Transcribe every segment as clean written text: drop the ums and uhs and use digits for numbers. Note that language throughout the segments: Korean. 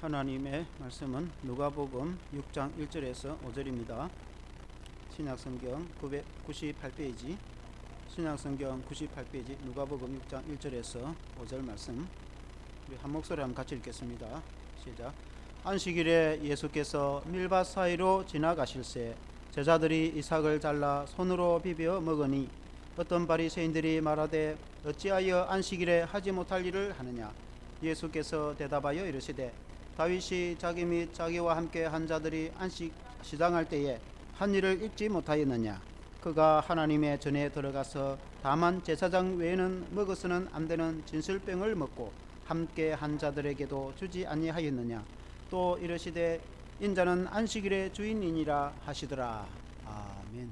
하나님의 말씀은 누가복음 6장 1절에서 5절입니다. 신약성경 998페이지, 신약성경 98페이지 누가복음 6장 1절에서 5절 말씀, 우리 한 목소리 한번 같이 읽겠습니다. 시작. 안식일에 예수께서 밀밭 사이로 지나가실새 제자들이 이삭을 잘라 손으로 비벼 먹으니 어떤 바리새인들이 말하되 어찌하여 안식일에 하지 못할 일을 하느냐. 예수께서 대답하여 이르시되 다윗이 자기 및 자기와 함께 한 자들이 안식 시장할 때에 한 일을 잊지 못하였느냐. 그가 하나님의 전에 들어가서 다만 제사장 외에는 먹어서는 안 되는 진설병을 먹고 함께 한 자들에게도 주지 아니하였느냐. 또 이르시되 인자는 안식일의 주인이니라 하시더라. 아멘.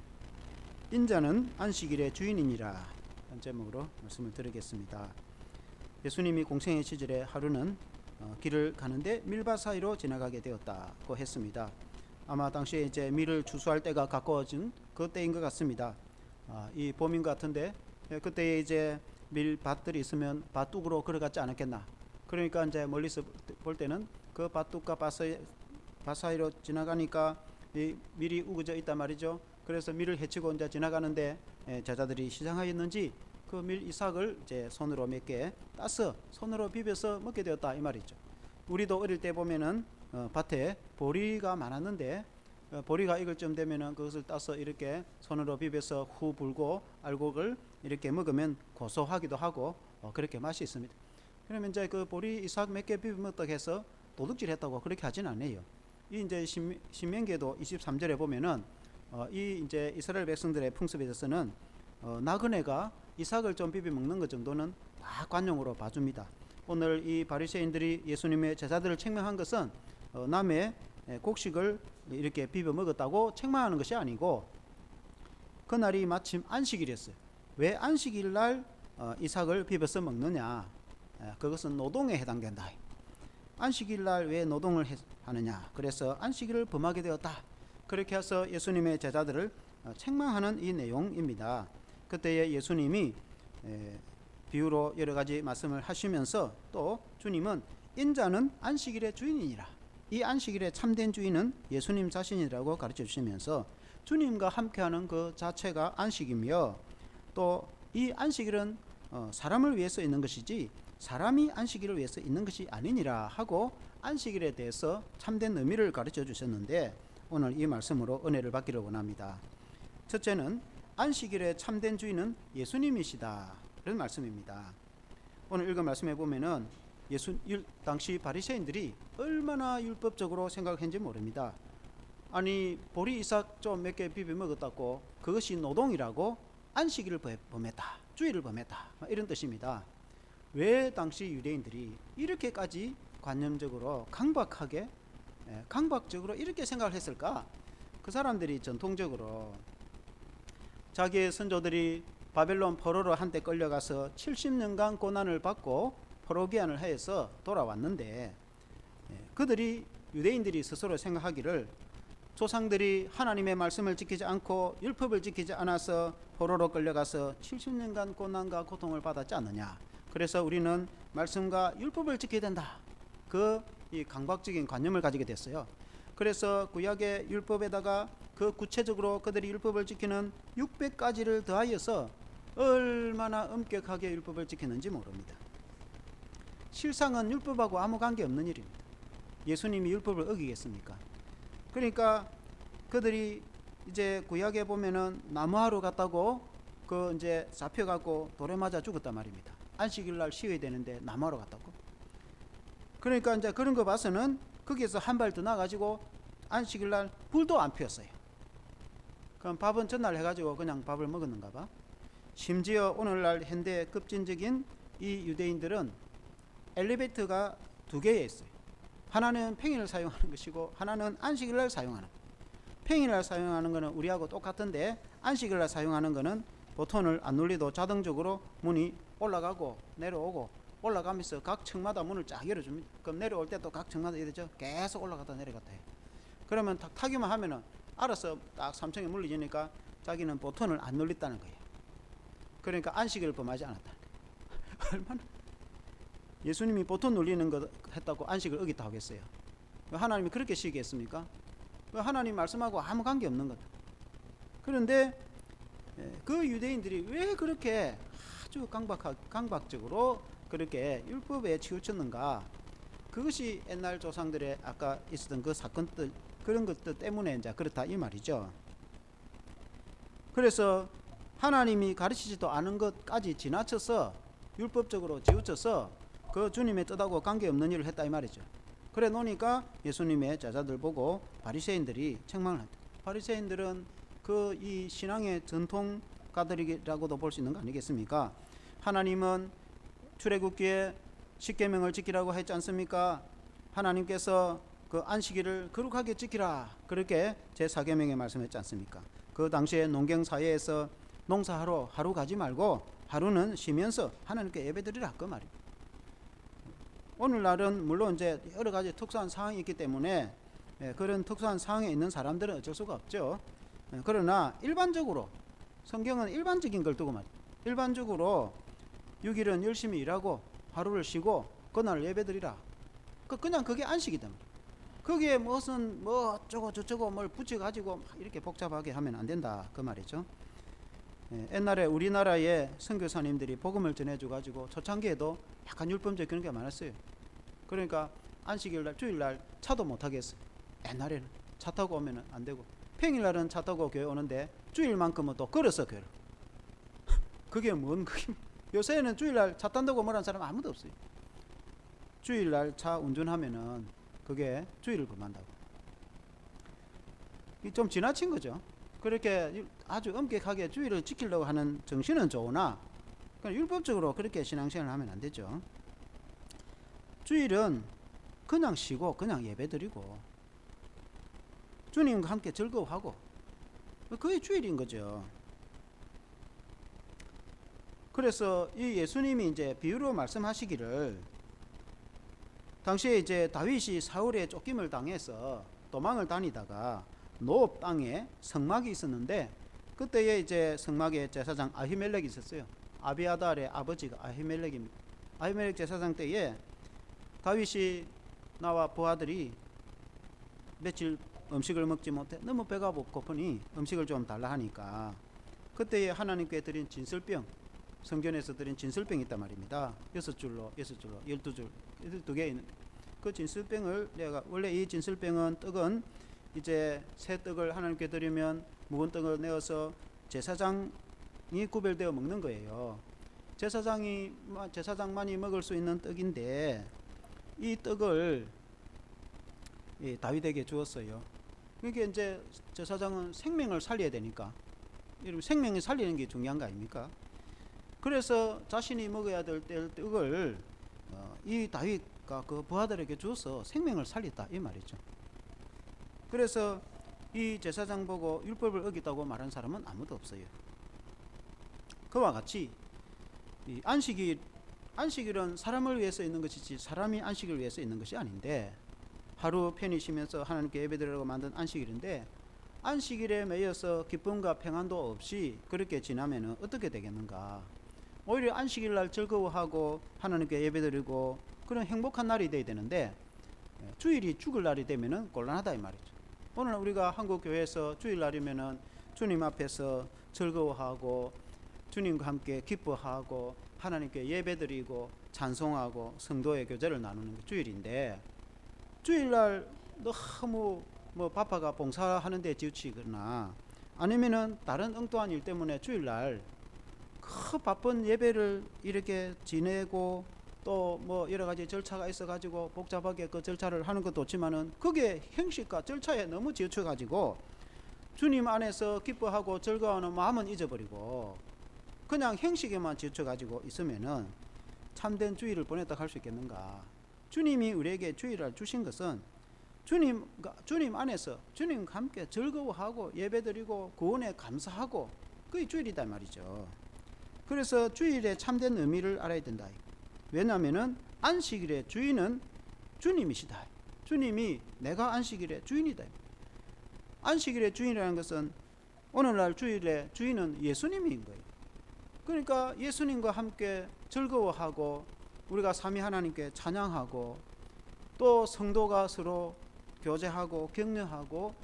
인자는 안식일의 주인이니라. 한 제목으로 말씀을 드리겠습니다. 예수님이 공생의 시절에 하루는 길을 가는데 밀밭 사이로 지나가게 되었다고 했습니다. 아마 당시에 이제 밀을 추수할 때가 가까워진 그때인 것 같습니다. 이 봄인 것 같은데 그때 이제 밀밭들이 있으면 밭둑으로 걸어갔지 않았겠나. 그러니까 이제 멀리서 볼 때는 그 밭둑과 밭 사이로 지나가니까 이 밀이 우거져 있단 말이죠. 그래서 밀을 헤치고 이제 지나가는데 제자들이 시장하였는지 그 밀 이삭을 이제 손으로 몇 개 따서 손으로 비벼서 먹게 되었다 이 말이죠. 우리도 어릴 때 보면은 밭에 보리가 많았는데 보리가 익을 쯤 되면은 그것을 따서 이렇게 손으로 비벼서 후 불고 알곡을 이렇게 먹으면 고소하기도 하고 그렇게 맛이 있습니다. 그러면 이제 그 보리 이삭 몇 개 비벼 먹다고 해서 도둑질했다고 그렇게 하진 않아요. 이 이제 신명기에도 23절에 보면은 이 이제 이스라엘 백성들의 풍습에 대해서는 나그네가 이삭을 좀 비벼 먹는 것 정도는 다 관용으로 봐줍니다. 오늘 이 바리새인들이 예수님의 제자들을 책망한 것은 남의 곡식을 이렇게 비벼 먹었다고 책망하는 것이 아니고 그날이 마침 안식일이었어요. 왜 안식일 날 이삭을 비벼서 먹느냐? 그것은 노동에 해당된다. 안식일 날 왜 노동을 하느냐? 그래서 안식일을 범하게 되었다. 그렇게 해서 예수님의 제자들을 책망하는 이 내용입니다. 그때에 예수님이 비유로 여러 가지 말씀을 하시면서 또 주님은 인자는 안식일의 주인이니라. 이 안식일의 참된 주인은 예수님 자신이라고 가르쳐 주시면서 주님과 함께하는 그 자체가 안식이며 또 이 안식일은 사람을 위해서 있는 것이지 사람이 안식일을 위해서 있는 것이 아니니라 하고 안식일에 대해서 참된 의미를 가르쳐 주셨는데 오늘 이 말씀으로 은혜를 받기를 원합니다. 첫째는 안식일의 참된 주인은 예수님이시다. 이런 말씀입니다. 오늘 읽은 말씀에 보면은 당시 바리새인들이 얼마나 율법적으로 생각했는지 모릅니다. 아니 보리 이삭 좀 몇 개 비벼 먹었다고 그것이 노동이라고 안식일을 범했다. 주일을 범했다. 이런 뜻입니다. 왜 당시 유대인들이 이렇게까지 관념적으로 강박적으로 이렇게 생각을 했을까? 그 사람들이 전통적으로 자기의 선조들이 바벨론 포로로 한때 끌려가서 70년간 고난을 받고 포로기한을 해서 돌아왔는데 그들이 유대인들이 스스로 생각하기를 조상들이 하나님의 말씀을 지키지 않고 율법을 지키지 않아서 포로로 끌려가서 70년간 고난과 고통을 받았지 않느냐. 그래서 우리는 말씀과 율법을 지켜야 된다. 이 강박적인 관념을 가지게 됐어요. 그래서 구약의 율법에다가 그 구체적으로 그들이 율법을 지키는 600가지를 더하여서 얼마나 엄격하게 율법을 지키는지 모릅니다. 실상은 율법하고 아무 관계 없는 일입니다. 예수님이 율법을 어기겠습니까? 그러니까 그들이 이제 구약에 보면은 나무하러 갔다고 그 이제 잡혀갖고 돌에 맞아 죽었단 말입니다. 안식일 날 쉬어야 되는데 나무하러 갔다고. 그러니까 이제 그런 거 봐서는 거기에서 한 발 더 나가지고 안식일 날 불도 안 피웠어요. 그럼 밥은 전날 해가지고 그냥 밥을 먹었는가 봐. 심지어 오늘날 현대 급진적인 이 유대인들은 엘리베이터가 두 개에 있어요. 하나는 평일을 사용하는 것이고 하나는 안식일날 사용하는 것. 평일날 사용하는 것은 우리하고 똑같은데 안식일날 사용하는 것은 버튼을 안 눌러도 자동적으로 문이 올라가고 내려오고 올라가면서 각 층마다 문을 쫙 열어줍니다. 그럼 내려올 때 또 각 층마다 이러죠. 계속 올라갔다 내려갔다 해요. 그러면 타기만 하면은 알아서 딱 3층에 물리지니까 자기는 버튼을 안 눌렸다는 거예요. 그러니까 안식일을 범하지 않았다는 거예요. 얼마나 예수님이 버튼 눌리는 거 했다고 안식을 어겼다 하겠어요? 왜 하나님이 그렇게 시기했습니까? 왜 하나님 말씀하고 아무 관계 없는 거다. 그런데 그 유대인들이 왜 그렇게 아주 강박적으로 그렇게 율법에 치우쳤는가? 그것이 옛날 조상들의 아까 있었던 그 사건들, 그런 것들 때문에 이제 그렇다 이 말이죠. 그래서 하나님이 가르치지도 않은 것까지 지나쳐서 율법적으로 치우쳐서 그 주님의 뜻하고 관계없는 일을 했다 이 말이죠. 그래 놓으니까 예수님의 제자들 보고 바리새인들이 책망을 했다. 바리새인들은 그 이 신앙의 전통가들이라고도 볼 수 있는 거 아니겠습니까? 하나님은 출애굽기에 십계명을 지키라고 했지 않습니까? 하나님께서 그 안식일을 거룩하게 지키라 그렇게 제4계명에 말씀했지 않습니까? 그 당시에 농경 사회에서 농사하러 하루 가지 말고 하루는 쉬면서 하나님께 예배드리라 그 말이에요. 오늘날은 물론 이제 여러 가지 특수한 상황이 있기 때문에 그런 특수한 상황에 있는 사람들은 어쩔 수가 없죠. 그러나 일반적으로 성경은 일반적인 걸 두고 말이에요. 일반적으로 6일은 열심히 일하고 하루를 쉬고 그날 예배드리라. 그냥 그게 안식이다. 거기에 무슨 뭐 어쩌고 저쩌고 뭘 붙여가지고 이렇게 복잡하게 하면 안 된다 그 말이죠. 옛날에 우리나라의 선교사님들이 복음을 전해줘가지고 초창기에도 약간 율법적 그런 게 많았어요. 그러니까 안식일날 주일날 차도 못 타겠어요. 옛날에는 차 타고 오면 안 되고 평일날은 차 타고 교회 오는데 주일만큼은 또 걸어서 교회를. 그게 뭔 그게 요새는 주일날 차 탄다고 말하는 사람 아무도 없어요. 주일날 차 운전하면은 그게 주일을 금한다고. 좀 지나친 거죠. 그렇게 아주 엄격하게 주일을 지키려고 하는 정신은 좋으나 율법적으로 그렇게 신앙생활을 하면 안 되죠. 주일은 그냥 쉬고 그냥 예배드리고 주님과 함께 즐거워하고 그게 주일인 거죠. 그래서 이 예수님이 이제 비유로 말씀하시기를 당시에 이제 다윗이 사울의 쫓김을 당해서 도망을 다니다가 노업 땅에 성막이 있었는데 그때에 이제 성막에 제사장 아히멜렉이 있었어요. 아비아달의 아버지가 아히멜렉입니다. 아히멜렉 제사장 때에 다윗이 나와 부하들이 며칠 음식을 먹지 못해 너무 배가 고프니 음식을 좀 달라 하니까 그때에 하나님께 드린 진설병, 성전에서 드린 진설병이 있단 말입니다. 6줄로 12줄 12개 있는데 그 진설병을 내가 원래 이 진설병은 떡은 이제 새 떡을 하나님께 드리면 묵은 떡을 내어서 제사장이 구별되어 먹는 거예요. 제사장만이 먹을 수 있는 떡인데 이 떡을 다윗에게 주었어요. 그러니까 이제 제사장은 생명을 살려야 되니까 생명을 살리는 게 중요한 거 아닙니까? 그래서 자신이 먹어야 될 떡을 이 다윗과 그 부하들에게 줘서 생명을 살렸다 이 말이죠. 그래서 이 제사장 보고 율법을 어겼다고 말한 사람은 아무도 없어요. 그와 같이 이 안식일은 사람을 위해서 있는 것이지 사람이 안식을 위해서 있는 것이 아닌데 하루 편히 쉬면서 하나님께 예배드리려고 만든 안식일인데 안식일에 매여서 기쁨과 평안도 없이 그렇게 지나면 어떻게 되겠는가? 오히려 안식일날 즐거워하고 하나님께 예배드리고 그런 행복한 날이 돼야 되는데 주일이 죽을 날이 되면 곤란하다 이 말이죠. 오늘 우리가 한국 교회에서 주일날이면은 주님 앞에서 즐거워하고 주님과 함께 기뻐하고 하나님께 예배드리고 찬송하고 성도의 교제를 나누는 게 주일인데 주일날 너무 바빠가 봉사하는 데 지치거나 아니면은 다른 엉뚱한 일 때문에 주일날 그 바쁜 예배를 이렇게 지내고 또 여러 가지 절차가 있어 가지고 복잡하게 그 절차를 하는 것도 좋지만은 그게 형식과 절차에 너무 지쳐 가지고 주님 안에서 기뻐하고 즐거워하는 마음은 잊어버리고 그냥 형식에만 지쳐 가지고 있으면은 참된 주일을 보냈다 할 수 있겠는가? 주님이 우리에게 주일을 주신 것은 주님 안에서 주님과 함께 즐거워하고 예배드리고 구원에 감사하고 그게 주일이다 말이죠. 그래서 주일의 참된 의미를 알아야 된다. 왜냐하면은 안식일의 주인은 주님이시다. 주님이 내가 안식일의 주인이다. 안식일의 주인이라는 것은 오늘날 주일의 주인은 예수님인 거예요. 그러니까 예수님과 함께 즐거워하고 우리가 삼위 하나님께 찬양하고 또 성도가 서로 교제하고 격려하고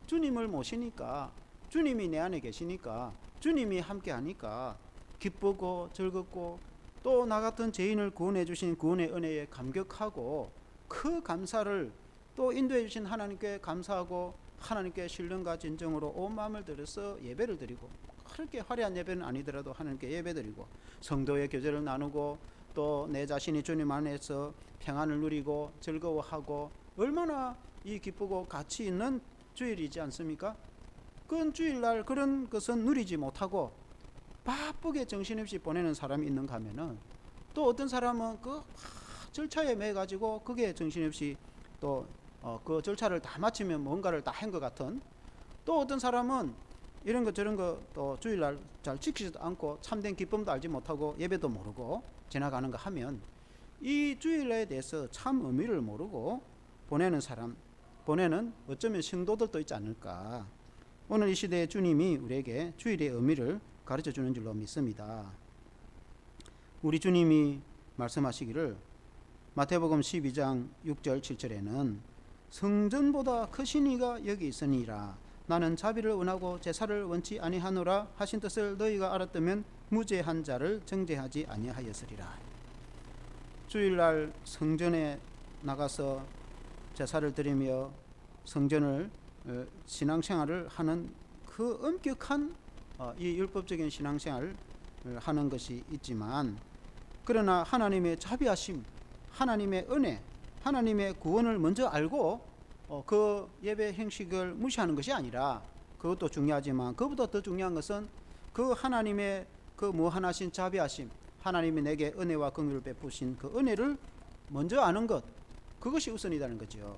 주님을 모시니까, 주님이 내 안에 계시니까, 주님이 함께 하니까 기쁘고 즐겁고, 또 나 같은 죄인을 구원해 주신 구원의 은혜에 감격하고, 그 감사를 또 인도해 주신 하나님께 감사하고, 하나님께 신령과 진정으로 온 마음을 들여서 예배를 드리고, 그렇게 화려한 예배는 아니더라도 하나님께 예배 드리고, 성도의 교제를 나누고, 또 내 자신이 주님 안에서 평안을 누리고 즐거워하고, 얼마나 이 기쁘고 가치 있는 주일이지 않습니까? 그건 주일날 그런 것은 누리지 못하고 바쁘게 정신없이 보내는 사람이 있는가 하면은, 또 어떤 사람은 그 절차에 매여 가지고 그게 정신없이 또 그 절차를 다 마치면 뭔가를 다 한 것 같은, 또 어떤 사람은 이런 것 저런 거 또 주일날 잘 지키지도 않고 참된 기쁨도 알지 못하고 예배도 모르고 지나가는 거 하면, 이 주일에 대해서 참 의미를 모르고 보내는 사람, 보내는 어쩌면 성도들도 있지 않을까. 오늘 이 시대에 주님이 우리에게 주일의 의미를 가르쳐 주는 줄로 믿습니다. 우리 주님이 말씀하시기를, 마태복음 12장 6절 7절에는 성전보다 크신 이가 여기 있으니라. 나는 자비를 원하고 제사를 원치 아니하노라 하신 뜻을 너희가 알았다면 무죄한 자를 정죄하지 아니하였으리라. 주일날 성전에 나가서 제사를 드리며 성전을 신앙생활을 하는 그 엄격한 이 율법적인 신앙생활을 하는 것이 있지만, 그러나 하나님의 자비하심, 하나님의 은혜, 하나님의 구원을 먼저 알고 그 예배 형식을 무시하는 것이 아니라, 그것도 중요하지만 그보다 더 중요한 것은 그 하나님의 그 무한하신 자비하심, 하나님이 내게 은혜와 긍휼을 베푸신 그 은혜를 먼저 아는 것, 그것이 우선이라는 거죠.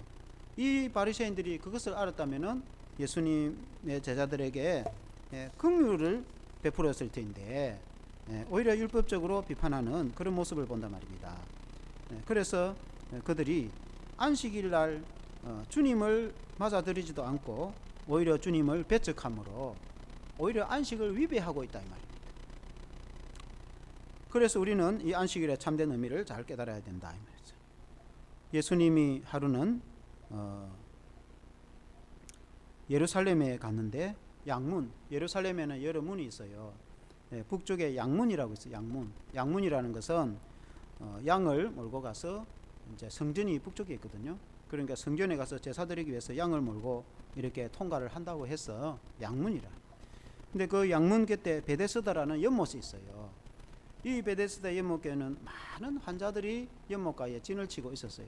이 바리새인들이 그것을 알았다면은 예수님의 제자들에게 긍휼을 베풀었을 텐데, 오히려 율법적으로 비판하는 그런 모습을 본단 말입니다. 그래서 그들이 안식일 날 주님을 맞아들이지도 않고 오히려 주님을 배척함으로 오히려 안식을 위배하고 있다 이 말입니다. 그래서 우리는 이 안식일의 참된 의미를 잘 깨달아야 된다 이 말이죠. 예수님이 하루는 예루살렘에 갔는데, 양문, 예루살렘에는 여러 문이 있어요. 북쪽에 양문이라고 있어요. 양문이라는 것은 양을 몰고 가서, 이제 성전이 북쪽에 있거든요. 그러니까 성전에 가서 제사 드리기 위해서 양을 몰고 이렇게 통과를 한다고 해서 양문이라. 근데 그 양문 곁에 베데스다라는 연못이 있어요. 이 베데스다 연못교에는 많은 환자들이 연못가에 진을 치고 있었어요.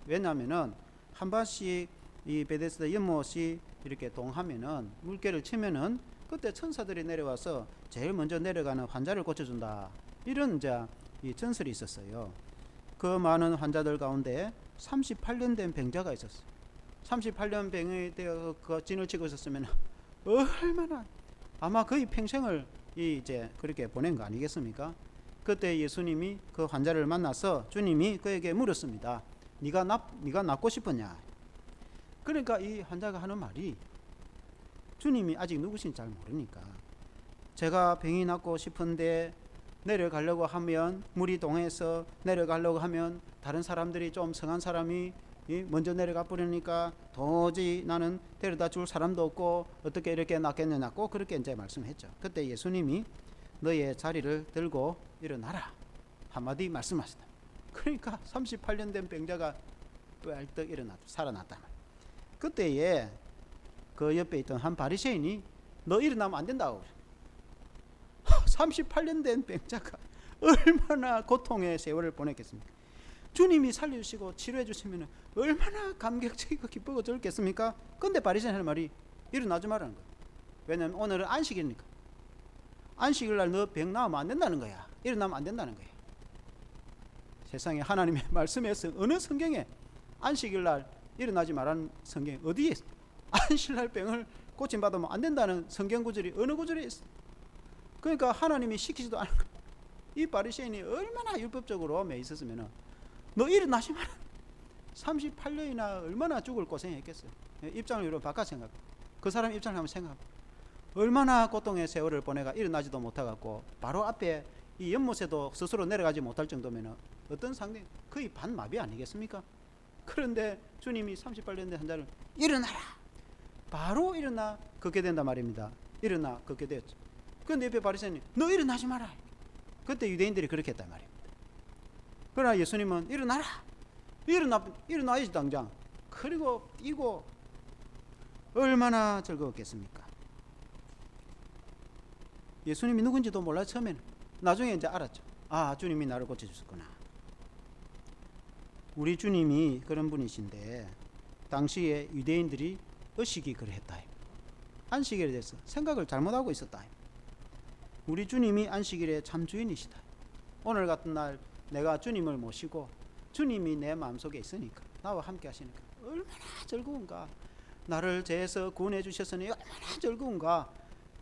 왜냐하면은 한 번씩 이 베데스다 연못이 이렇게 동하면은, 물결을 치면은 그때 천사들이 내려와서 제일 먼저 내려가는 환자를 고쳐준다, 이런 이제 이 전설이 있었어요. 그 많은 환자들 가운데 38년 된 병자가 있었어요. 38년 병이 되어 그 진을 치고 있었으면 얼마나, 아마 거의 평생을 이제 그렇게 보낸 거 아니겠습니까? 그때 예수님이 그 환자를 만나서 주님이 그에게 물었습니다. 네가 낫고 싶었냐? 그러니까 이 환자가 하는 말이, 주님이 아직 누구신지 잘 모르니까, 제가 병이 낫고 싶은데 내려가려고 하면, 물이 동해서 내려가려고 하면 다른 사람들이 좀 성한 사람이 먼저 내려가 버리니까 도저히 나는 데려다 줄 사람도 없고 어떻게 이렇게 낫겠느냐고 그렇게 이제 말씀했죠. 그때 예수님이 너의 자리를 들고 일어나라 한마디 말씀하시다. 그러니까 38년 된 병자가 뻘떡 살아났다. 그때에 그 옆에 있던 한 바리새인이 너 일어나면 안 된다고. 38년 된 병자가 얼마나 고통의 세월을 보냈겠습니까? 주님이 살려주시고 치료해 주시면 얼마나 감격적이고 기쁘고 즐겁겠습니까? 근데 바리새인 할 말이 일어나지 말라는 거예요. 왜냐하면 오늘은 안식일이니까. 안식일 날 너 병 나으면 안 된다는 거야. 일어나면 안 된다는 거예요. 세상에 하나님의 말씀에서 어느 성경에 안식일 날 일어나지 말라는 성경이 어디에 있어? 안식일 날 병을 고침받으면 안 된다는 성경 구절이 어느 구절에 있어? 그러니까 하나님이 시키지도 않은 거야. 이 바리새인이 얼마나 율법적으로 매 있었으면 너 일어나지 마라. 38년이나 얼마나 죽을 고생했겠어요. 입장을 이런 바꿔 생각. 그 사람 입장을 한번 생각. 얼마나 고통의 세월을 보내가 일어나지도 못해갖고 바로 앞에 이 연못에도 스스로 내려가지 못할 정도면 어떤 상대 거의 반마비 아니겠습니까? 그런데 주님이 38년 된 환자를 일어나라, 바로 일어나 걷게 된단 말입니다. 일어나 걷게 되었죠. 그런데 옆에 바리새인이 너 일어나지 마라. 그때 유대인들이 그렇게 했단 말입니다. 그러나 예수님은 일어나라, 일어나야지 당장. 그리고 뛰고 얼마나 즐거웠겠습니까? 예수님이 누군지도 몰라 처음에는. 나중에 이제 알았죠. 아, 주님이 나를 고쳐주셨구나. 우리 주님이 그런 분이신데 당시에 유대인들이 의식이 그랬다. 안식일에 대해서 생각을 잘못하고 있었다. 우리 주님이 안식일의 참 주인이시다. 오늘 같은 날 내가 주님을 모시고 주님이 내 마음속에 있으니까, 나와 함께 하시니까 얼마나 즐거운가. 나를 죄에서 구원해 주셨으니 얼마나 즐거운가.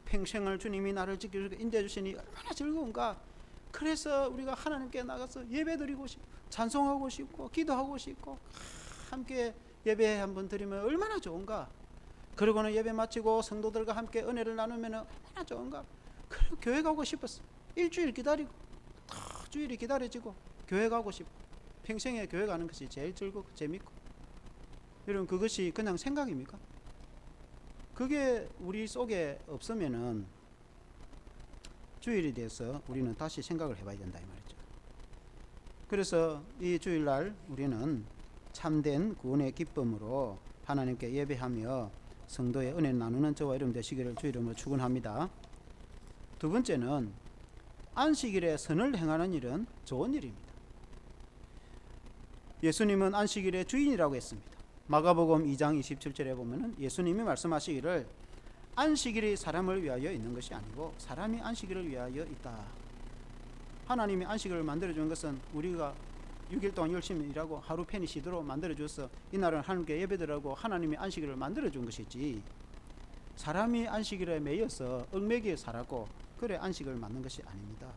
평생을 주님이 나를 지켜주고 인도해 주시니 얼마나 즐거운가. 그래서 우리가 하나님께 나가서 예배드리고 싶고 찬송하고 싶고 기도하고 싶고 함께 예배 한번 드리면 얼마나 좋은가. 그리고는 예배 마치고 성도들과 함께 은혜를 나누면 얼마나 좋은가. 그리고 교회 가고 싶었어. 일주일 기다리고 주일이 기다려지고 교회 가고 싶고, 평생에 교회 가는 것이 제일 즐겁고 재밌고. 여러분, 그것이 그냥 생각입니까? 그게 우리 속에 없으면은 주일에 대해서 우리는 다시 생각을 해봐야 된다 이 말이죠. 그래서 이 주일날 우리는 참된 구원의 기쁨으로 하나님께 예배하며 성도의 은혜를 나누는 저와 여러분 되시기를 주 이름으로 축원합니다. 두 번째는 안식일에 선을 행하는 일은 좋은 일입니다. 예수님은 안식일의 주인이라고 했습니다. 마가복음 2장 27절에 보면은 예수님이 말씀하시기를 안식일이 사람을 위하여 있는 것이 아니고 사람이 안식일을 위하여 있다. 하나님이 안식일을 만들어준 것은 우리가 6일 동안 열심히 일하고 하루 편히 쉬도록 만들어줘서 이날은 하나님께 예배드리고 하나님이 안식일을 만들어준 것이지, 사람이 안식일에 매여서 얽매기에 살았고 그래 안식을 만든 것이 아닙니다.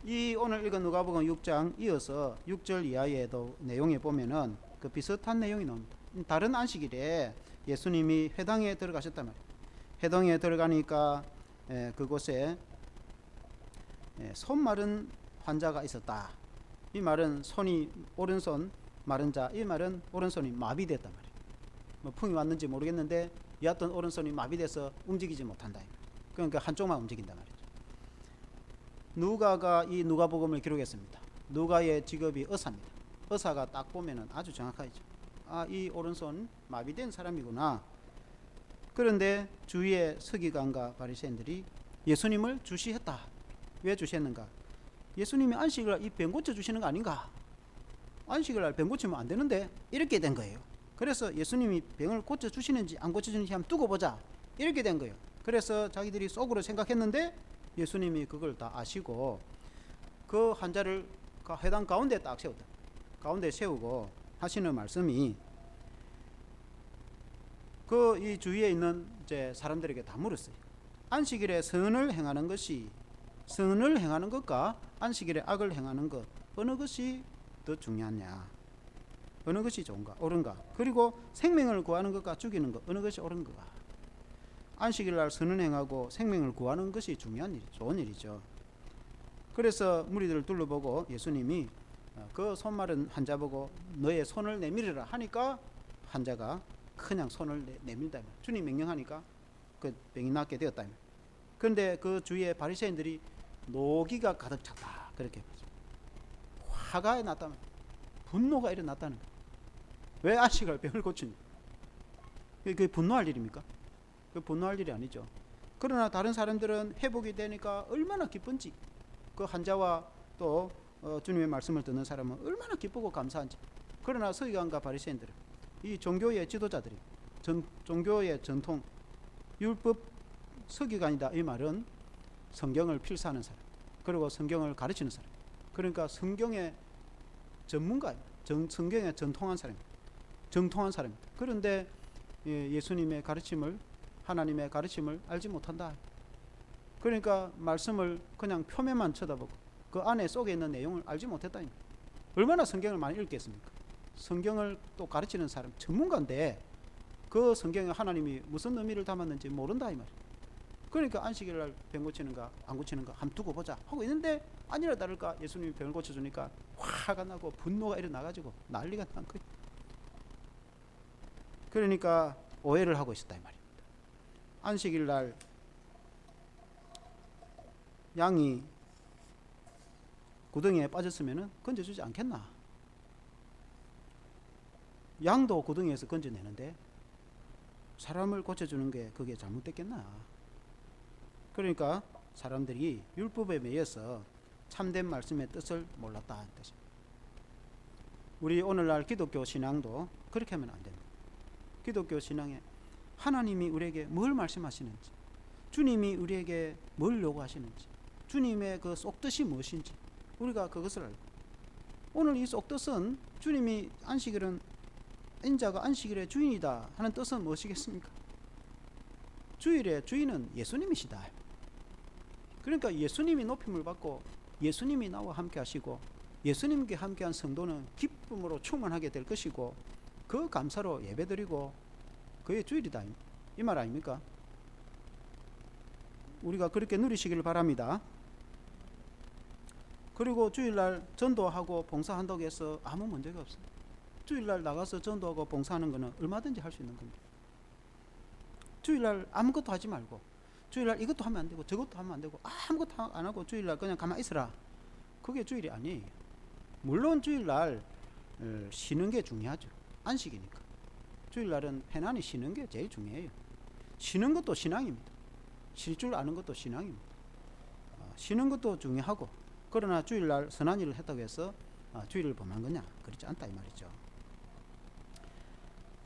이 오늘 읽은 누가복음 6장 이어서 6절 이하에도 내용에 보면은 그 비슷한 내용이 나옵니다. 다른 안식일에 예수님이 회당에 들어가셨단 말이에요. 회당에 들어가니까 그곳에 손 마른 환자가 있었다. 이 말은 손이 오른손 마른 자, 이 말은 오른손이 마비됐단 말이에요. 뭐 풍이 왔는지 모르겠는데 여하튼 오른손이 마비돼서 움직이지 못한다. 그러니까 한쪽만 움직인단 말이죠. 누가가 이 누가복음을 기록했습니다. 누가의 직업이 의사입니다. 의사가 딱 보면은 아주 정확하죠. 아, 이 오른손 마비된 사람이구나. 그런데 주위의 서기관과 바리새인들이 예수님을 주시했다. 왜 주시했는가? 예수님이 안식일날 이 병 고쳐 주시는 거 아닌가? 안식일날 병 고치면 안 되는데 이렇게 된 거예요. 그래서 예수님이 병을 고쳐 주시는지 안 고쳐 주는지 한번 두고 보자. 이렇게 된 거예요. 그래서 자기들이 속으로 생각했는데 예수님이 그걸 다 아시고 그 환자를 회당 가운데 딱 세웠다. 가운데 세우고 하시는 말씀이 그 이 주위에 있는 이제 사람들에게 다 물었어요. 안식일에 선을 행하는 것과 안식일에 악을 행하는 것, 어느 것이 더 중요하냐? 어느 것이 좋은가? 옳은가? 그리고 생명을 구하는 것과 죽이는 것, 어느 것이 옳은가? 안식일날 선을 행하고 생명을 구하는 것이 중요한 일, 좋은 일이죠. 그래서 무리들을 둘러보고 예수님이 그 손 마른 환자 보고 너의 손을 내밀으라 하니까 환자가 그냥 손을 내밀다. 주님 명령하니까 그 병이 낫게 되었다. 그런데 그 주위에 바리새인들이 노기가 가득 찼다. 그렇게 화가 났다. 분노가 일어났다는 거예요. 왜 안식일 병을 고치니? 그게 분노할 일입니까? 그 분노할 일이 아니죠. 그러나 다른 사람들은 회복이 되니까 얼마나 기쁜지, 그 환자와 또 주님의 말씀을 듣는 사람은 얼마나 기쁘고 감사한지. 그러나 서기관과 바리새인들은, 이 종교의 지도자들이, 종교의 전통, 율법 서기관이다 이 말은 성경을 필사하는 사람, 그리고 성경을 가르치는 사람, 그러니까 성경의 전문가입니다. 성경에 정통한 사람입니다. 그런데 예수님의 가르침을, 하나님의 가르침을 알지 못한다. 그러니까 말씀을 그냥 표면만 쳐다보고 그 안에 속에 있는 내용을 알지 못했다. 얼마나 성경을 많이 읽겠습니까? 성경을 또 가르치는 사람, 전문가인데 그 성경에 하나님이 무슨 의미를 담았는지 모른다 이 말이에요. 그러니까 안식일날 병 고치는가 안 고치는가 한번 두고 보자 하고 있는데 아니라 다를까 예수님이 병을 고쳐주니까 화가 나고 분노가 일어나가지고 난리가 난 거예요. 그러니까 오해를 하고 있었다 이 말입니다. 안식일 날 양이 구덩이에 빠졌으면 건져주지 않겠나? 양도 구덩이에서 건져내는데 사람을 고쳐주는 게 그게 잘못됐겠나? 그러니까 사람들이 율법에 매여서 참된 말씀의 뜻을 몰랐다 뜻입니다. 우리 오늘날 기독교 신앙도 그렇게 하면 안 됩니다. 기독교 신앙에 하나님이 우리에게 뭘 말씀하시는지, 주님이 우리에게 뭘 요구하시는지, 주님의 그 속뜻이 무엇인지 우리가 그것을 알고, 오늘 이 속뜻은 주님이 안식일은 인자가 안식일의 주인이다 하는 뜻은 무엇이겠습니까? 주일의 주인은 예수님이시다. 그러니까 예수님이 높임을 받고 예수님이 나와 함께 하시고 예수님께 함께한 성도는 기쁨으로 충만하게 될 것이고 그 감사로 예배드리고 그의 주일이다 이 말 아닙니까? 우리가 그렇게 누리시기를 바랍니다. 그리고 주일날 전도하고 봉사한다고 해서 아무 문제가 없습니다. 주일날 나가서 전도하고 봉사하는 것은 얼마든지 할 수 있는 겁니다. 주일날 아무것도 하지 말고 주일날 이것도 하면 안 되고 저것도 하면 안 되고 아무것도 안 하고 주일날 그냥 가만히 있으라, 그게 주일이 아니에요. 물론 주일날 쉬는 게 중요하죠. 안식이니까. 주일날은 편안히 쉬는 게 제일 중요해요. 쉬는 것도 신앙입니다. 쉴 줄 아는 것도 신앙입니다. 쉬는 것도 중요하고, 그러나 주일날 선한 일을 했다고 해서 주일을 범한 거냐? 그렇지 않다 이 말이죠.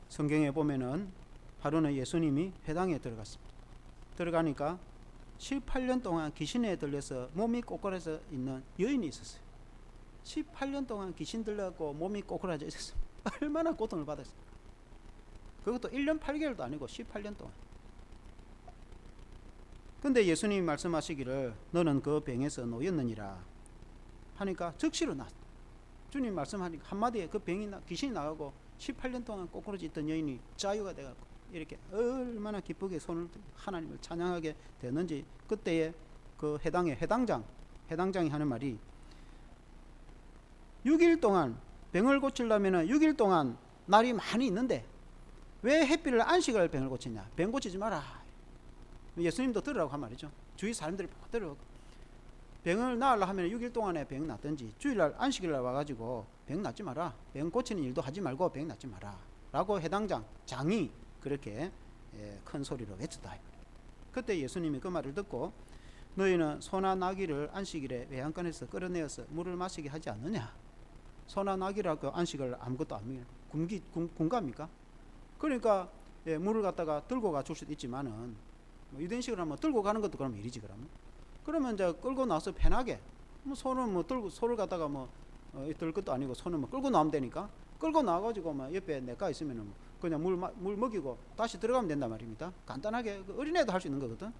성경에 보면은 하루는 예수님이 회당에 들어갔습니다. 들어가니까 18년 동안 귀신에 들려서 몸이 꼬꾸라져 있는 여인이 있었어요. 18년 동안 귀신 들려갖고 몸이 꼬꾸라져 있었어요. 얼마나 고통을 받았어요. 그것도 1년 8개월도 아니고 18년 동안. 근데 예수님이 말씀하시기를 너는 그 병에서 놓였느니라 하니까 즉시로 낫. 주님 말씀하니까 한마디에 그 병이 귀신이 나가고 18년 동안 꼬꾸라져 있던 여인이 자유가 돼갖고 이렇게 얼마나 기쁘게 손을 들고 하나님을 찬양하게 되는지, 그때에 그 해당의 해당장이 하는 말이 6일 동안 병을 고치려면 6일 동안 날이 많이 있는데 왜 햇빛을 안식을 병을 고치냐? 병 고치지 마라. 예수님도 들으라고 한 말이죠. 주위 사람들이 들으라고. 병을 나으려 하면 6일 동안에 병 낫든지 주일날 안식일날 와가지고 병 낫지 마라. 병 고치는 일도 하지 말고 병 낫지 마라. 라고 장이 그렇게 큰 소리로 외쳤다. 그때 예수님이 그 말을 듣고 너희는 소나 나귀를 안식일에 외양간에서 끌어내어서 물을 마시게 하지 않느냐? 소나 나귀라고 안식을 아무것도 안 해요. 군가입니까? 그러니까 물을 갖다가 들고 가 줄 수도 있지만은 뭐 이런 식으로 하면 들고 가는 것도 그럼 일이지 그러면 이제 끌고 나서 편하게 소는 뭐 들고 소를 갖다가 들 것도 아니고 소는 끌고 나오면 되니까 끌고 나가지고 옆에 내가 있으면은 그냥 물 먹이고 다시 들어가면 된단 말입니다. 간단하게 그 어린애도 할 수 있는 거거든.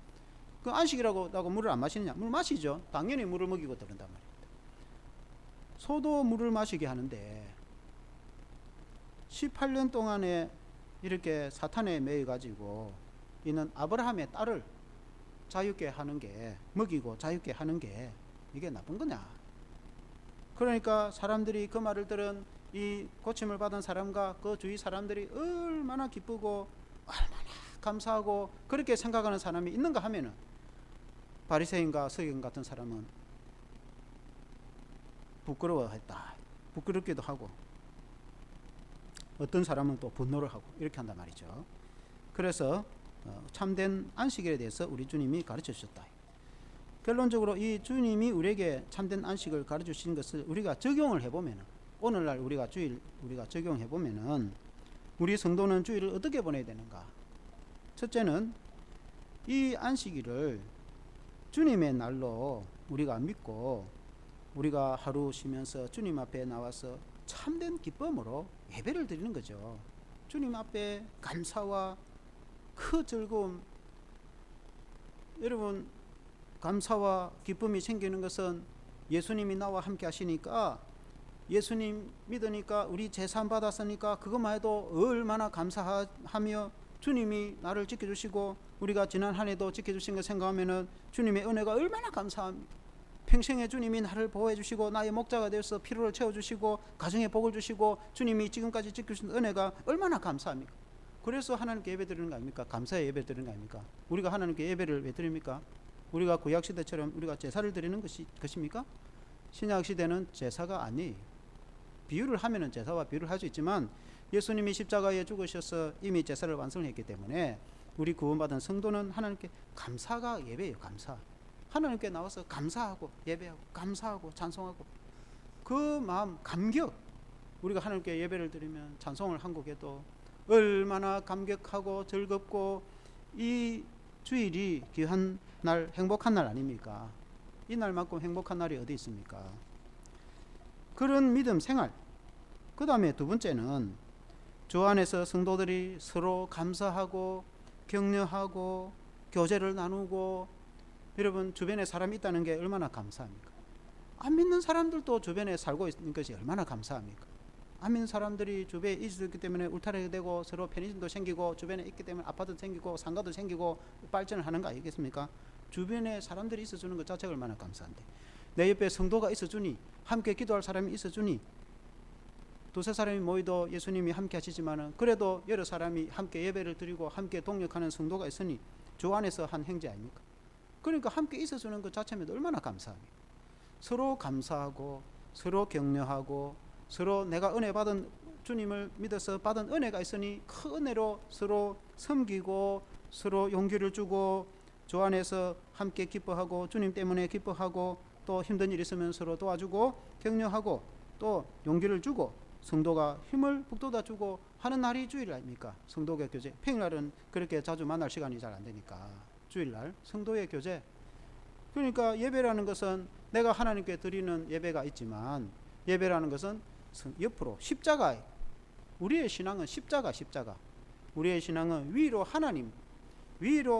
그 안식이라고 나고 물을 안 마시느냐? 물 마시죠. 당연히 물을 먹이고 들은단 말입니다. 소도 물을 마시게 하는데 18년 동안에 이렇게 사탄에 매여 가지고 있는 아브라함의 딸을 자유케 하는 게, 먹이고 자유케 하는 게 이게 나쁜 거냐? 그러니까 사람들이 그 말을 들은 이 고침을 받은 사람과 그 주위 사람들이 얼마나 기쁘고 얼마나 감사하고 그렇게 생각하는 사람이 있는가 하면은 바리새인과 서기관 같은 사람은 부끄러워했다. 부끄럽기도 하고 어떤 사람은 또 분노를 하고 이렇게 한단 말이죠. 그래서 참된 안식일에 대해서 우리 주님이 가르쳐 주셨다. 결론적으로 이 주님이 우리에게 참된 안식을 가르쳐 주신 것을 우리가 적용을 해보면, 오늘날 우리가 적용해보면 우리 성도는 주일을 어떻게 보내야 되는가? 첫째는 이 안식일을 주님의 날로 우리가 믿고 우리가 하루 쉬면서 주님 앞에 나와서 참된 기쁨으로 예배를 드리는 거죠. 주님 앞에 감사와 그 즐거움, 여러분 감사와 기쁨이 생기는 것은 예수님이 나와 함께 하시니까, 예수님 믿으니까 우리 제산 받았으니까 그것만 해도 얼마나 감사하며 주님이 나를 지켜주시고 우리가 지난 한 해도 지켜주신 것 생각하면은 주님의 은혜가 얼마나 감사합니까? 평생에 주님이 나를 보호해 주시고 나의 목자가 되어서 피로를 채워주시고 가정에 복을 주시고 주님이 지금까지 지켜주신 은혜가 얼마나 감사합니까? 그래서 하나님께 예배 드리는 거 아닙니까? 감사의 예배 드리는 거 아닙니까? 우리가 하나님께 예배를 왜 드립니까? 우리가 구약시대처럼 우리가 제사를 드리는 것입니까? 신약시대는 제사가 아니에요. 비유를 하면은 제사와 비유를 할 수 있지만 예수님이 십자가에 죽으셔서 이미 제사를 완성했기 때문에 우리 구원받은 성도는 하나님께 감사가 예배예요. 감사. 하나님께 나와서 감사하고 예배하고 감사하고 찬송하고 그 마음 감격. 우리가 하나님께 예배를 드리면 찬송을 한 곡에도 얼마나 감격하고 즐겁고 이 주일이 귀한 날 행복한 날 아닙니까? 이 날만큼 행복한 날이 어디 있습니까? 그런 믿음 생활. 그 다음에 두 번째는 주 안에서 성도들이 서로 감사하고 격려하고 교제를 나누고 여러분 주변에 사람이 있다는 게 얼마나 감사합니까? 안 믿는 사람들도 주변에 살고 있는 것이 얼마나 감사합니까? 안 믿는 사람들이 주변에 있기 때문에 울타리가 되고 서로 편의점도 생기고 주변에 있기 때문에 아파트도 생기고 상가도 생기고 발전을 하는 거 아니겠습니까? 주변에 사람들이 있어주는 것 자체가 얼마나 감사한데 내 옆에 성도가 있어주니 함께 기도할 사람이 있어주니 두세 사람이 모이도 예수님이 함께 하시지만은 그래도 여러 사람이 함께 예배를 드리고 함께 동력하는 성도가 있으니 주 안에서 한 형제 아닙니까? 그러니까 함께 있어주는 것 자체면 얼마나 감사합니까? 서로 감사하고 서로 격려하고 서로 내가 은혜 받은 주님을 믿어서 받은 은혜가 있으니 그 은혜로 서로 섬기고 서로 용기를 주고 주 안에서 함께 기뻐하고 주님 때문에 기뻐하고 또 힘든 일 있으면 서로 도와주고 격려하고 또 용기를 주고 성도가 힘을 북돋아 주고 하는 날이 주일 아닙니까? 성도의 교제. 평일날은 그렇게 자주 만날 시간이 잘 안 되니까 주일날 성도의 교제. 그러니까 예배라는 것은 내가 하나님께 드리는 예배가 있지만 예배라는 것은 옆으로 십자가. 우리의 신앙은 십자가. 우리의 신앙은 위로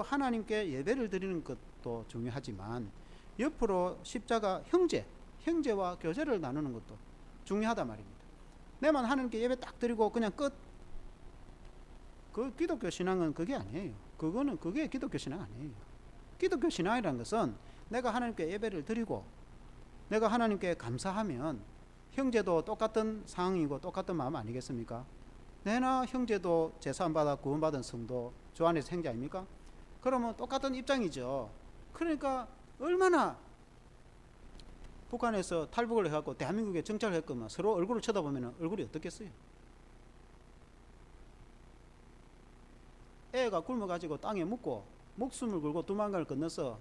하나님께 예배를 드리는 것도 중요하지만 옆으로 십자가 형제와 교제를 나누는 것도 중요하단 말입니다. 내만 하나님께 예배 딱 드리고 그냥 끝. 그 기독교 신앙은 그게 아니에요. 그게 기독교 신앙 아니에요. 기독교 신앙이라는 것은 내가 하나님께 예배를 드리고 내가 하나님께 감사하면 형제도 똑같은 상황이고 똑같은 마음 아니겠습니까? 내나 형제도 제사 안 받아 구원받은 성도 주 안에서 형제 아닙니까? 그러면 똑같은 입장이죠. 그러니까 얼마나 북한에서 탈북을 해갖고 대한민국에 정착을 했거면 서로 얼굴을 쳐다보면 얼굴이 어떻겠어요? 애가 굶어가지고 땅에 묻고 목숨을 걸고 두만강을 건너서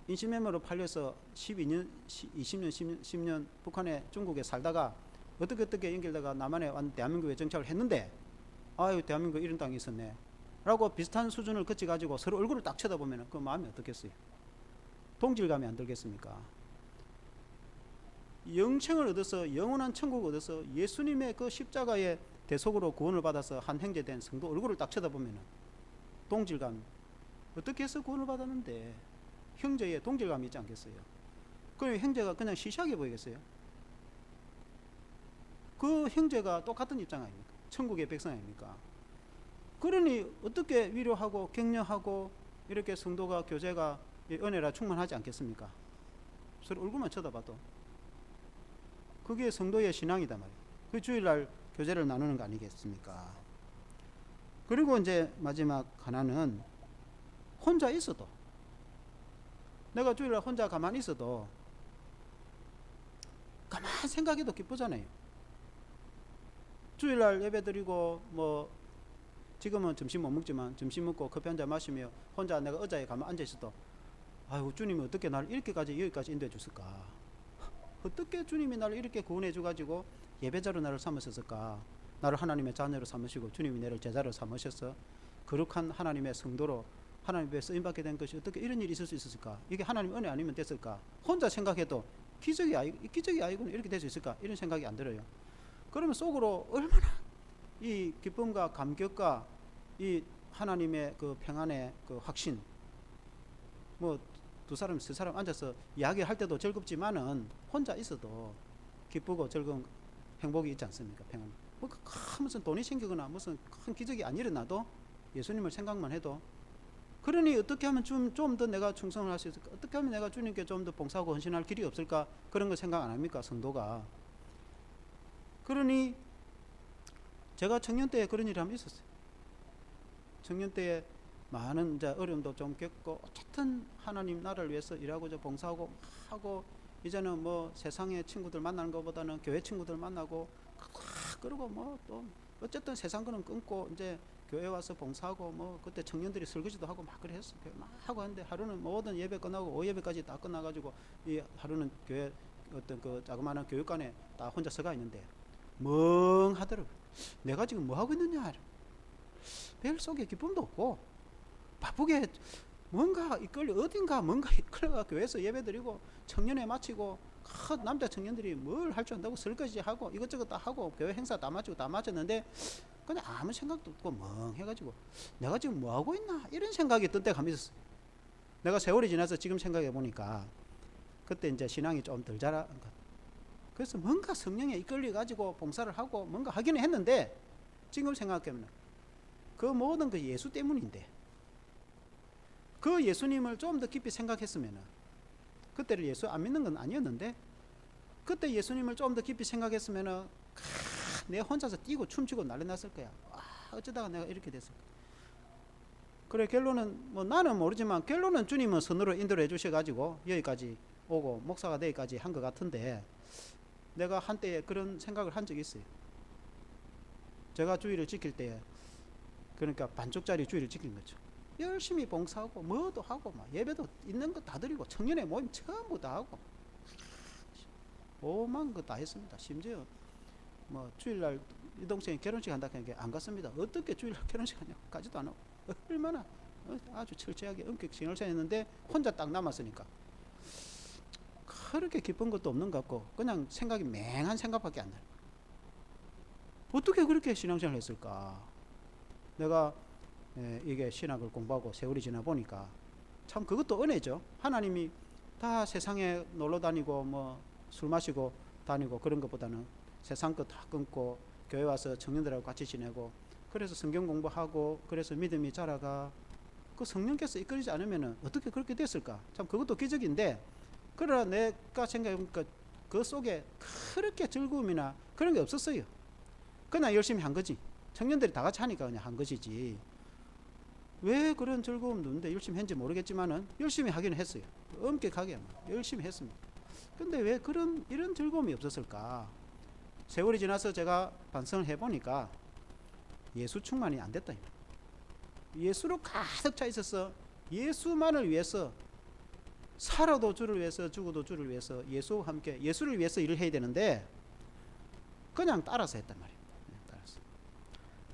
인신매매로 팔려서 12년, 20년, 10년 북한에 중국에 살다가 어떻게 연결다가 남한에 왔는 대한민국에 정착을 했는데 아유 대한민국에 이런 땅이 있었네 라고 비슷한 수준을 거쳐가지고 서로 얼굴을 딱 쳐다보면 그 마음이 어떻겠어요? 동질감이 안 들겠습니까? 영생을 얻어서 영원한 천국을 얻어서 예수님의 그 십자가의 대속으로 구원을 받아서 한 형제 된 성도 얼굴을 딱 쳐다보면 동질감. 어떻게 해서 구원을 받았는데 형제의 동질감이 있지 않겠어요? 그럼 형제가 그냥 시시하게 보이겠어요? 그 형제가 똑같은 입장 아닙니까? 천국의 백성 아닙니까? 그러니 어떻게 위로하고 격려하고 이렇게 성도가 교제가 은혜라 충만하지 않겠습니까? 서로 얼굴만 쳐다봐도 그게 성도의 신앙이다 말이에요. 그 주일날 교제를 나누는 거 아니겠습니까? 그리고 이제 마지막 하나는 혼자 있어도 내가 주일날 혼자 가만히 있어도 가만히 생각해도 기쁘잖아요. 주일날 예배드리고 뭐 지금은 점심 못 먹지만 점심 먹고 커피 한잔 마시며 혼자 내가 의자에 가만 앉아 있어도 아유 주님이 어떻게 나를 이렇게까지 여기까지 인도해 줬을까? 어떻게 주님이 나를 이렇게 구원해 줘가지고 예배자로 나를 삼으셨을까? 나를 하나님의 자녀로 삼으시고 주님이 나를 제자로 삼으셔서 거룩한 하나님의 성도로 하나님 앞에 쓰임받게 된 것이 어떻게 이런 일이 있을 수 있었을까? 이게 하나님 은혜 아니면 됐을까? 혼자 생각해도 기적이 아니고는 이렇게 될 수 있을까? 이런 생각이 안 들어요. 그러면 속으로 얼마나 이 기쁨과 감격과 이 하나님의 그 평안의 그 확신, 뭐 두 사람 세 사람 앉아서 이야기할 때도 즐겁지만은 혼자 있어도 기쁘고 즐거운 행복이 있지 않습니까? 평안. 뭐 무슨 돈이 생기거나 무슨 큰 기적이 안 일어나도 예수님을 생각만 해도 그러니 어떻게 하면 좀 더 내가 충성을 할 수 있을까? 어떻게 하면 내가 주님께 좀 더 봉사하고 헌신할 길이 없을까? 그런 거 생각 안 합니까? 성도가. 그러니 제가 청년 때 그런 일이 한번 있었어요. 청년 때에 많은 이제 어려움도 좀 겪고 어쨌든 하나님 나라를 위해서 일하고 봉사하고 하고 이제는 뭐 세상의 친구들 만나는 것보다는 교회 친구들 만나고 그러고 뭐 또 어쨌든 세상 거는 끊고 이제 교회 와서 봉사하고 뭐 그때 청년들이 설거지도 하고 막 그래 했어. 막 하고 하는데 하루는 모든 예배 끝나고 오후 예배까지 다 끝나가지고 이 하루는 교회 어떤 그 자그마한 교육관에 다 혼자 서가 있는데 멍하더라고. 내가 지금 뭐 하고 있느냐? 별 속에 기쁨도 없고 바쁘게 뭔가 이끌려 어딘가 뭔가 이끌려가 교회에서 예배드리고 청년회 마치고 남자 청년들이 뭘 할 줄 안다고 설거지 하고 이것저것 다 하고 교회 행사 다 마치고 다 마쳤는데 그냥 아무 생각도 없고 멍해가지고 내가 지금 뭐 하고 있나 이런 생각이 든 때가 있었어요. 내가 세월이 지나서 지금 생각해 보니까 그때 이제 신앙이 좀 덜 자란 것. 그래서 뭔가 성령에 이끌려 가지고 봉사를 하고 뭔가 하기는 했는데 지금 생각하면 그 모든 그 예수 때문인데 그 예수님을 좀 더 깊이 생각했으면 그때를 예수 안 믿는 건 아니었는데 그때 예수님을 좀 더 깊이 생각했으면 내 혼자서 뛰고 춤추고 난리 났을 거야. 어쩌다가 내가 이렇게 됐을까. 그래 결론은 뭐 나는 모르지만 결론은 주님은 선으로 인도를 해주셔가지고 여기까지 오고 목사가 되기까지 한 것 같은데 내가 한때에 그런 생각을 한 적이 있어요. 제가 주일을 지킬 때 그러니까 반쪽짜리 주일을 지킨 거죠. 열심히 봉사하고 뭐도 하고 막 예배도 있는 거 다 드리고 청년회 모임 전부 다 하고 오만 거 다 했습니다. 심지어 뭐 주일날 이 동생이 결혼식 한다 하니까 안 갔습니다. 어떻게 주일날 결혼식 하냐 가지도 안 하고 얼마나 아주 철저하게 엄격 신앙생활 했는데 혼자 딱 남았으니까 그렇게 기쁜 것도 없는 것 같고 그냥 생각이 맹한 생각밖에 안 나요. 어떻게 그렇게 신앙생활을 했을까. 내가 이게 신학을 공부하고 세월이 지나 보니까 참 그것도 은혜죠. 하나님이 다 세상에 놀러 다니고 뭐 술 마시고 다니고 그런 것보다는 세상 거 다 끊고 교회 와서 청년들하고 같이 지내고 그래서 성경 공부하고 그래서 믿음이 자라가 그 성령께서 이끌리지 않으면 어떻게 그렇게 됐을까. 참 그것도 기적인데 그러나 내가 생각해보니까 그 속에 그렇게 즐거움이나 그런 게 없었어요. 그냥 열심히 한 거지. 청년들이 다 같이 하니까 그냥 한 것이지. 왜 그런 즐거움도 없는데 열심히 했는지 모르겠지만은 열심히 하기는 했어요. 엄격하게 열심히 했습니다. 근데 왜 이런 즐거움이 없었을까? 세월이 지나서 제가 반성을 해보니까 예수 충만이 안 됐다. 예수로 가득 차 있어서 예수만을 위해서 살아도 주를 위해서 죽어도 주를 위해서 예수와 함께 예수를 위해서 일을 해야 되는데 그냥 따라서 했단 말이에요. 따라서.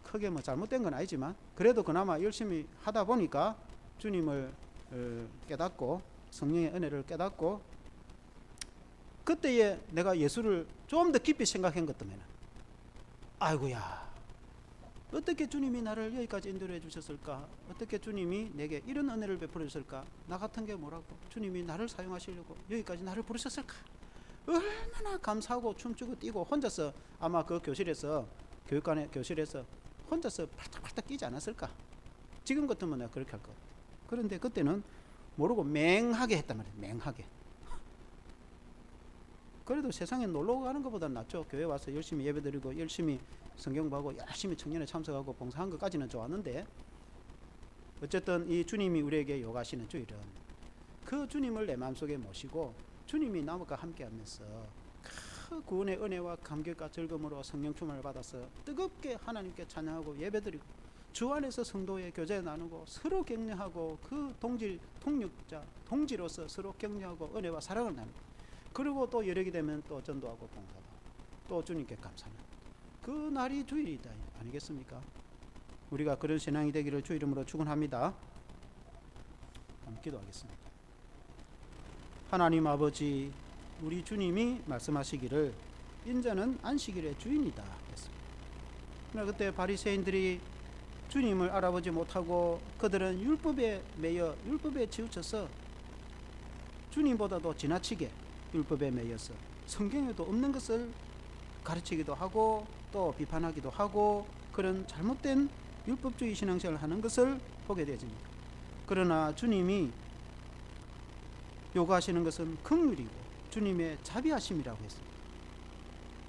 크게 뭐 잘못된 건 아니지만 그래도 그나마 열심히 하다 보니까 주님을 깨닫고 성령의 은혜를 깨닫고 그때에 내가 예수를 좀 더 깊이 생각한 것 때문에 아이고야 어떻게 주님이 나를 여기까지 인도해 주셨을까. 어떻게 주님이 내게 이런 은혜를 베풀어 주셨을까. 나 같은 게 뭐라고 주님이 나를 사용하시려고 여기까지 나를 부르셨을까. 얼마나 감사하고 춤추고 뛰고 혼자서 아마 그 교실에서 교육관의 교실에서 혼자서 팔딱팔딱 뛰지 않았을까. 지금 같으면 내가 그렇게 할 것 같아. 그런데 그때는 모르고 맹하게 했단 말이야. 맹하게. 그래도 세상에 놀러 가는 것보다 낫죠. 교회 와서 열심히 예배드리고 열심히 성경 보고 열심히 청년에 참석하고 봉사한 것까지는 좋았는데 어쨌든 이 주님이 우리에게 요구하시는 주일은 그 주님을 내 마음속에 모시고 주님이 나무과 함께하면서 그 구원의 은혜와 감격과 즐거움으로 성령 충만을 받아서 뜨겁게 하나님께 찬양하고 예배드리고 주 안에서 성도의 교제 나누고 서로 격려하고 그 동지로서 서로 격려하고 은혜와 사랑을 나누고 그리고 또 여력이 되면 또 전도하고 봉사도 또 주님께 감사하는 그 날이 주일이다 아니겠습니까? 우리가 그런 신앙이 되기를 주 이름으로 축원합니다. 한번 기도하겠습니다. 하나님 아버지 우리 주님이 말씀하시기를 인자는 안식일의 주인이다 했습니다. 그러나 그때 바리새인들이 주님을 알아보지 못하고 그들은 율법에 매여 율법에 치우쳐서 주님보다도 지나치게 율법에 매여서 성경에도 없는 것을 가르치기도 하고 또 비판하기도 하고 그런 잘못된 율법주의 신앙생활을 하는 것을 보게 되집니다. 그러나 주님이 요구하시는 것은 긍휼이고 주님의 자비하심이라고 했습니다.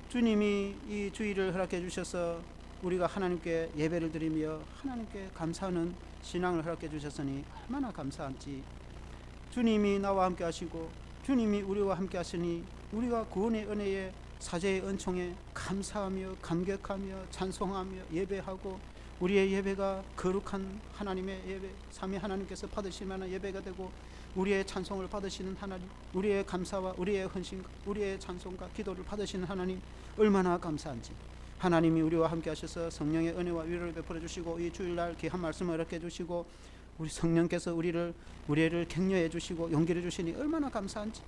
주님이 이 주일을 허락해 주셔서 우리가 하나님께 예배를 드리며 하나님께 감사하는 신앙을 허락해 주셨으니 얼마나 감사한지. 주님이 나와 함께 하시고 주님이 우리와 함께 하시니 우리가 구원의 은혜에 사죄의 은총에 감사하며 감격하며 찬송하며 예배하고 우리의 예배가 거룩한 하나님의 예배, 삼위 하나님께서 받으실 만한 예배가 되고 우리의 찬송을 받으시는 하나님, 우리의 감사와 우리의 헌신과 우리의 찬송과 기도를 받으시는 하나님, 얼마나 감사한지. 하나님이 우리와 함께 하셔서 성령의 은혜와 위로를 베풀어 주시고 이 주일날 귀한 말씀을 얻게 주시고 우리 성령께서 우리를 격려해 주시고 용기를 주시니 얼마나 감사한지.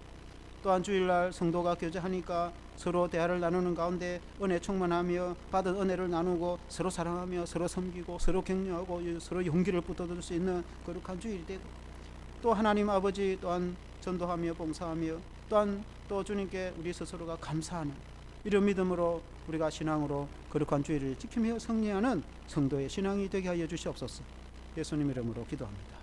또한 주일날 성도가 교제하니까 서로 대화를 나누는 가운데 은혜 충만하며 받은 은혜를 나누고 서로 사랑하며 서로 섬기고 서로 격려하고 서로 용기를 붙어줄 수 있는 거룩한 주일이 되고, 또 하나님 아버지 또한 전도하며 봉사하며 또한 또 주님께 우리 스스로가 감사하는 이런 믿음으로 우리가 신앙으로 거룩한 주일을 지키며 승리하는 성도의 신앙이 되게 하여 주시옵소서. 예수님 이름으로 기도합니다.